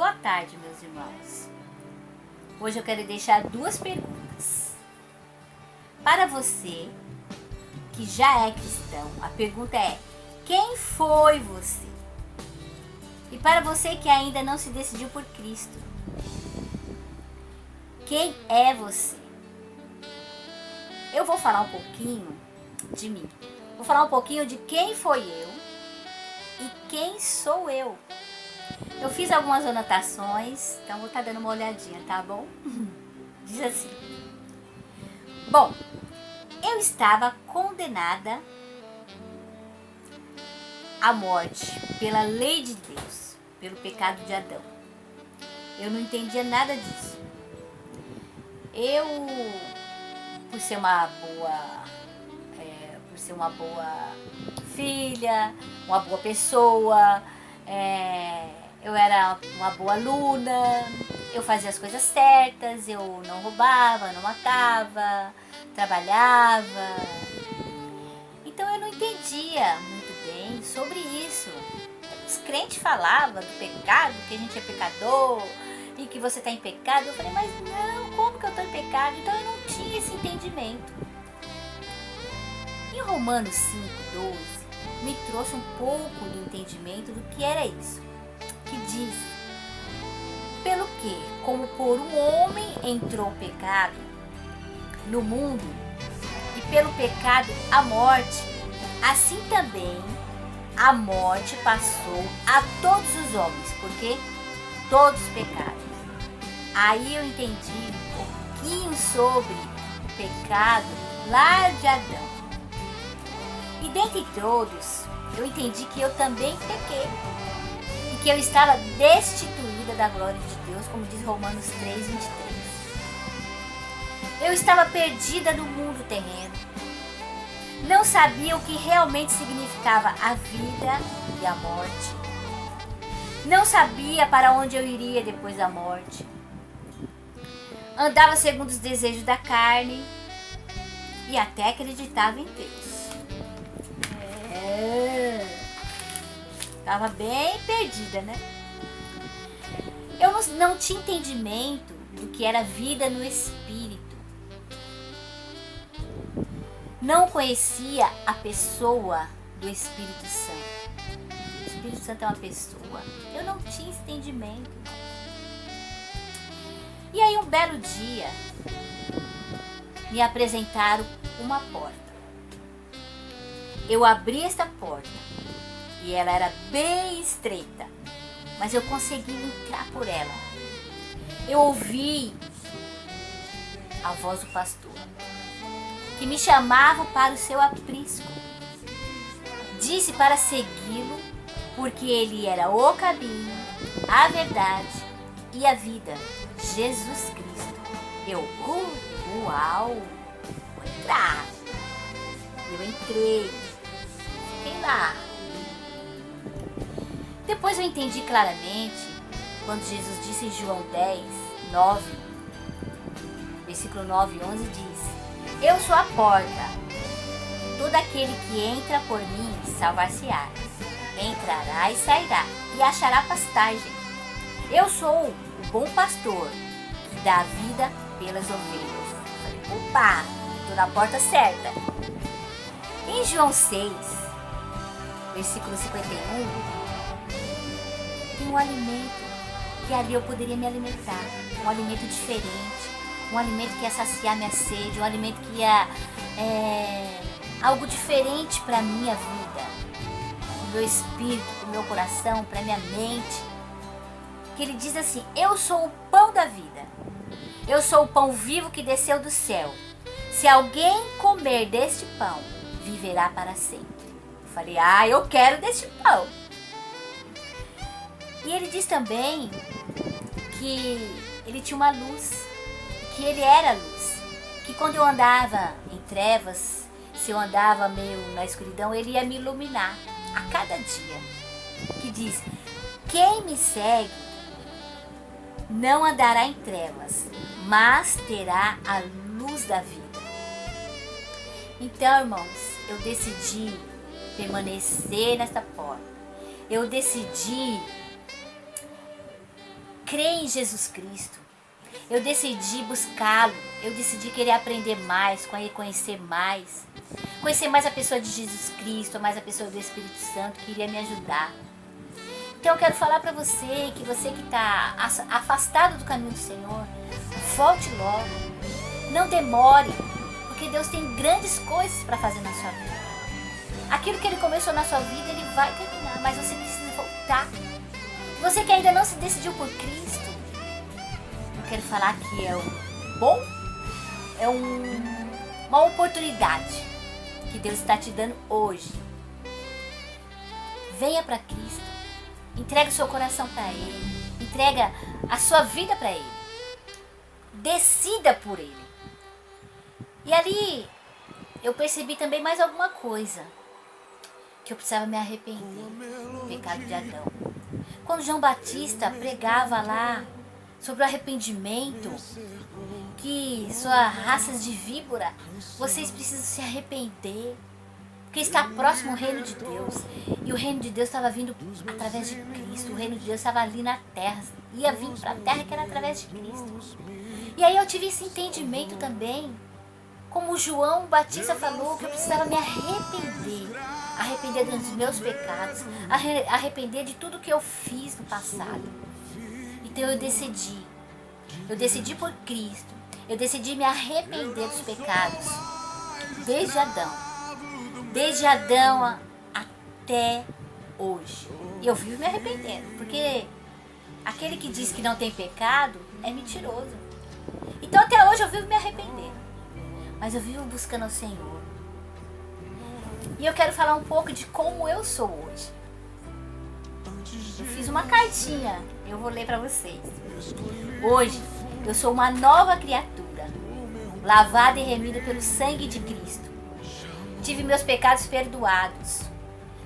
Boa tarde, meus irmãos. Hoje eu quero deixar duas perguntas. Para você que já é cristão, a pergunta é: quem foi você? E para você que ainda não se decidiu por Cristo, quem é você? Eu vou falar um pouquinho de mim. Vou falar um pouquinho de quem foi eu e quem sou eu. Eu fiz algumas anotações, então vou estar dando uma olhadinha, tá bom? Diz assim: bom, eu estava condenada à morte pela lei de Deus, pelo pecado de Adão. Eu não entendia nada disso. Eu, por ser uma boa filha, uma boa pessoa, eu era uma boa aluna, eu fazia as coisas certas, eu não roubava, não matava, trabalhava. Então eu não entendia muito bem sobre isso. Os crentes falavam do pecado, que a gente é pecador e que você está em pecado. Eu falei, mas não, como que eu estou em pecado? Então eu não tinha esse entendimento. Em Romanos 5:12 me trouxe um pouco de entendimento do que era isso. Que diz: pelo que, como por um homem entrou o pecado no mundo, e pelo pecado a morte, assim também a morte passou a todos os homens, porque todos pecaram. Aí eu entendi um pouquinho sobre o pecado lá de Adão. E dentre todos, eu entendi que eu também pequei. Que eu estava destituída da glória de Deus, como diz Romanos 3:23. Eu estava perdida no mundo terreno. Não sabia o que realmente significava a vida e a morte. Não sabia para onde eu iria depois da morte. Andava segundo os desejos da carne e até acreditava em Deus. Estava bem perdida, né? Eu não tinha entendimento do que era vida no Espírito. Não conhecia a pessoa do Espírito Santo. O Espírito Santo é uma pessoa. Eu não tinha esse entendimento. E aí um belo dia me apresentaram uma porta. Eu abri esta porta e ela era bem estreita, mas eu consegui entrar por ela. Eu ouvi a voz do pastor, que me chamava para o seu aprisco. Disse para segui-lo, porque ele era o caminho, a verdade e a vida, Jesus Cristo. Eu, uau, vou entrar. Eu entrei, fiquei lá. Depois eu entendi claramente quando Jesus disse em João 10:9, versículo 9 e 11, diz: eu sou a porta. Todo aquele que entra por mim salvar-se-á. Entrará e sairá e achará pastagem. Eu sou o bom pastor que dá a vida pelas ovelhas. Falei, opa, estou na porta certa. Em João 6, versículo 51, tem um alimento que ali eu poderia me alimentar, um alimento diferente, um alimento que ia saciar minha sede, um alimento que ia algo diferente para a minha vida, para o meu espírito, para o meu coração, para a minha mente. Que ele diz assim: eu sou o pão da vida, eu sou o pão vivo que desceu do céu. Se alguém comer deste pão, viverá para sempre. Eu falei, eu quero deste pão. E ele diz também que ele tinha uma luz, que ele era a luz, que quando eu andava em trevas, se eu andava meio na escuridão, ele ia me iluminar a cada dia. Que diz: quem me segue não andará em trevas, mas terá a luz da vida. Então, irmãos, eu decidi permanecer nesta porta. Eu decidi crer em Jesus Cristo. Eu decidi buscá-lo. Eu decidi querer aprender mais, conhecer mais a pessoa de Jesus Cristo, mais a pessoa do Espírito Santo, que iria me ajudar. Então eu quero falar para você que está afastado do caminho do Senhor, volte logo, não demore, porque Deus tem grandes coisas para fazer na sua vida. Aquilo que Ele começou na sua vida, Ele vai terminar, mas você precisa voltar. Você que ainda não se decidiu por Cristo, eu quero falar que uma oportunidade que Deus está te dando hoje. Venha para Cristo. Entrega o seu coração para Ele. Entrega a sua vida para Ele. Decida por Ele. E ali eu percebi também mais alguma coisa. Que eu precisava me arrepender do pecado de Adão. Quando João Batista pregava lá sobre o arrependimento, que suas raças de víbora, vocês precisam se arrepender. Porque está próximo o reino de Deus. E o reino de Deus estava vindo através de Cristo. O reino de Deus estava ali na terra. Ia vir para a terra que era através de Cristo. E aí eu tive esse entendimento também. Como João Batista falou, que eu precisava me arrepender. Arrepender dos meus pecados. Arrepender de tudo que eu fiz no passado. Então eu decidi. Eu decidi por Cristo. Eu decidi me arrepender dos pecados. Desde Adão. Desde Adão até hoje. E eu vivo me arrependendo. Porque aquele que diz que não tem pecado é mentiroso. Então até hoje eu vivo me arrependendo. Mas eu vivo buscando o Senhor. E eu quero falar um pouco de como eu sou hoje. Eu fiz uma cartinha. Eu vou ler para vocês. Hoje eu sou uma nova criatura. Lavada e remida pelo sangue de Cristo. Tive meus pecados perdoados.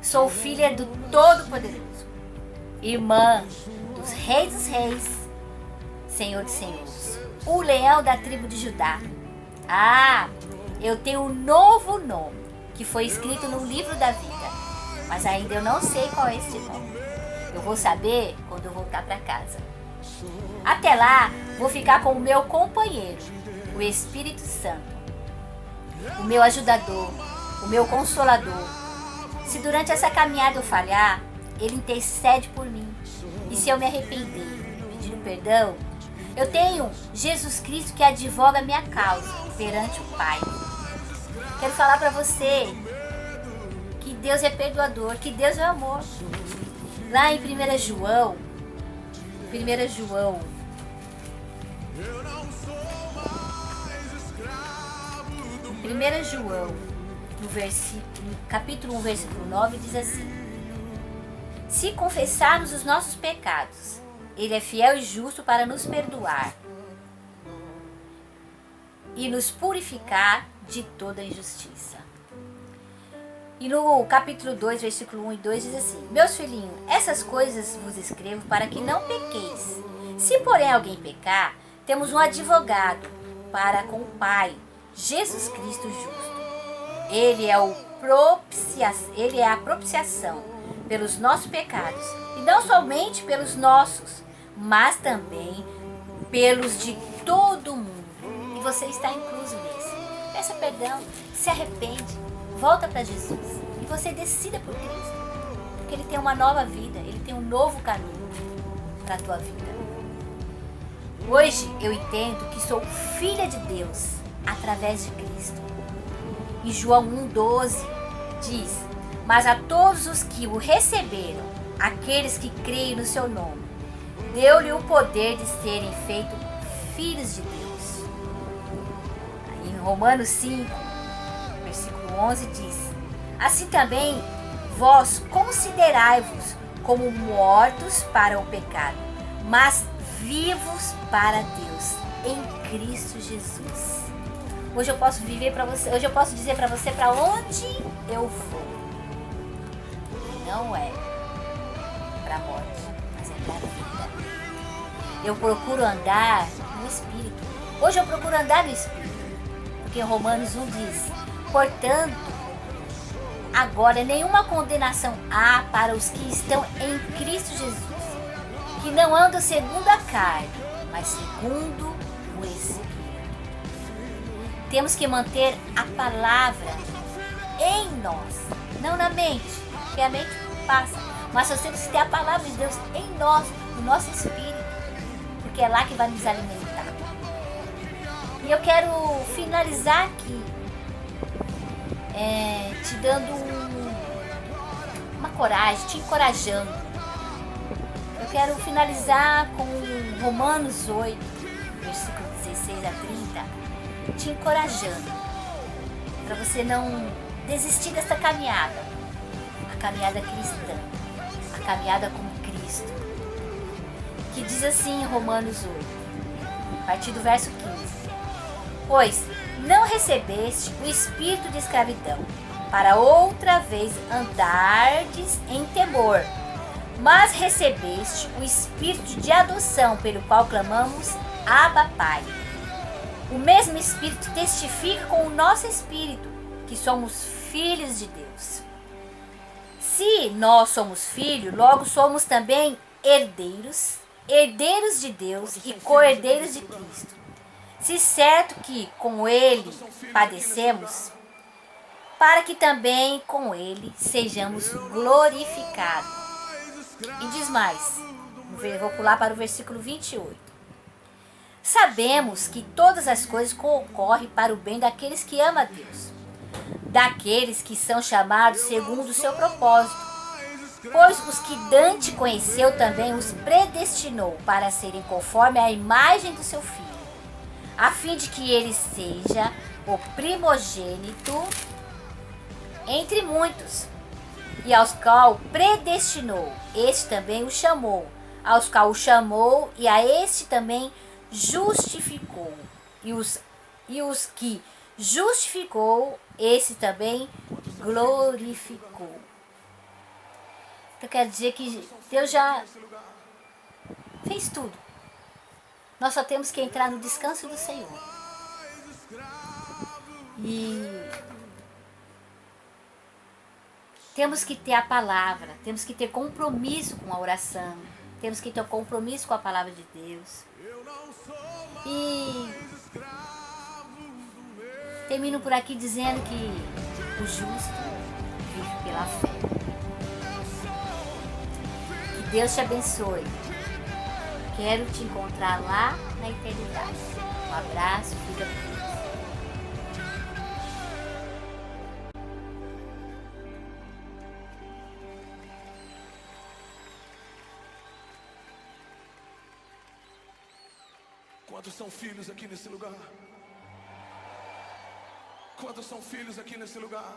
Sou filha do Todo-Poderoso. Irmã dos Reis, Senhor dos Senhores. O leão da tribo de Judá. Eu tenho um novo nome, que foi escrito no livro da vida. Mas ainda eu não sei qual é esse nome. Eu vou saber quando eu voltar para casa. Até lá, vou ficar com o meu companheiro, o Espírito Santo. O meu ajudador, o meu consolador. Se durante essa caminhada eu falhar, Ele intercede por mim. E se eu me arrepender, pedindo perdão, eu tenho Jesus Cristo que advoga a minha causa perante o Pai. Quero falar para você que Deus é perdoador, que Deus é amor. Lá em 1 João, no capítulo 1, versículo 9, diz assim: se confessarmos os nossos pecados, Ele é fiel e justo para nos perdoar e nos purificar de toda injustiça. E no capítulo 2, versículo 1 e 2 diz assim: meus filhinhos, essas coisas vos escrevo para que não pequeis. Se porém alguém pecar, temos um advogado para com o Pai, Jesus Cristo justo. Ele é a propiciação pelos nossos pecados, e não somente pelos nossos, mas também pelos de todo mundo. E você está incluso nisso. Peça perdão, se arrepende, volta para Jesus e você decida por Cristo, porque Ele tem uma nova vida, Ele tem um novo caminho para a tua vida. Hoje eu entendo que sou filha de Deus através de Cristo. Em João 1,12 diz: mas a todos os que o receberam, aqueles que creem no seu nome, deu-lhe o poder de serem feitos filhos de Deus. Em Romanos 5, versículo 11 diz: assim também vós considerai-vos como mortos para o pecado, mas vivos para Deus em Cristo Jesus. Hoje eu posso viver para você, hoje eu posso dizer para você para onde eu vou. Não é para a morte, mas é para a vida. Eu procuro andar no Espírito. Hoje eu procuro andar no Espírito. Porque em Romanos 1 diz: portanto, agora nenhuma condenação há para os que estão em Cristo Jesus, que que não andam segundo a carne, mas segundo o Espírito. Temos que manter a palavra em nós, não na mente, porque a mente passa, mas nós temos que ter a palavra de Deus em nós, no nosso espírito, porque é lá que vai nos alimentar. E eu quero finalizar aqui te dando uma coragem, te encorajando. Eu quero finalizar com Romanos 8, versículo 16 a 30, te encorajando para você não desistir dessa caminhada, a caminhada cristã, a caminhada com Cristo, que diz assim em Romanos 8, a partir do verso 15: Pois não recebeste o espírito de escravidão, para outra vez andardes em temor, mas recebeste o espírito de adoção, pelo qual clamamos, Abba, Pai. O mesmo Espírito testifica com o nosso espírito que somos filhos de Deus. Se nós somos filhos, logo somos também herdeiros, herdeiros de Deus e co-herdeiros de Cristo. Se certo que com Ele padecemos, para que também com Ele sejamos glorificados. E diz mais, vou pular para o versículo 28. Sabemos que todas as coisas concorrem para o bem daqueles que amam a Deus, daqueles que são chamados segundo o seu propósito. Pois os que Dante conheceu também os predestinou para serem conforme a imagem do seu Filho, a fim de que ele seja o primogênito entre muitos. E aos qual predestinou, este também o chamou. Aos qual o chamou, e a este também justificou. E os que justificou, esse também glorificou. Então quer dizer que Deus já fez tudo. Nós só temos que entrar no descanso do Senhor. E temos que ter a palavra, temos que ter compromisso com a oração, temos que ter compromisso com a palavra de Deus. E termino por aqui dizendo que o justo vive pela fé. Que Deus te abençoe. Quero te encontrar lá na eternidade. Um abraço, fica com Deus. Quantos são filhos aqui nesse lugar? Quantos são filhos aqui nesse lugar?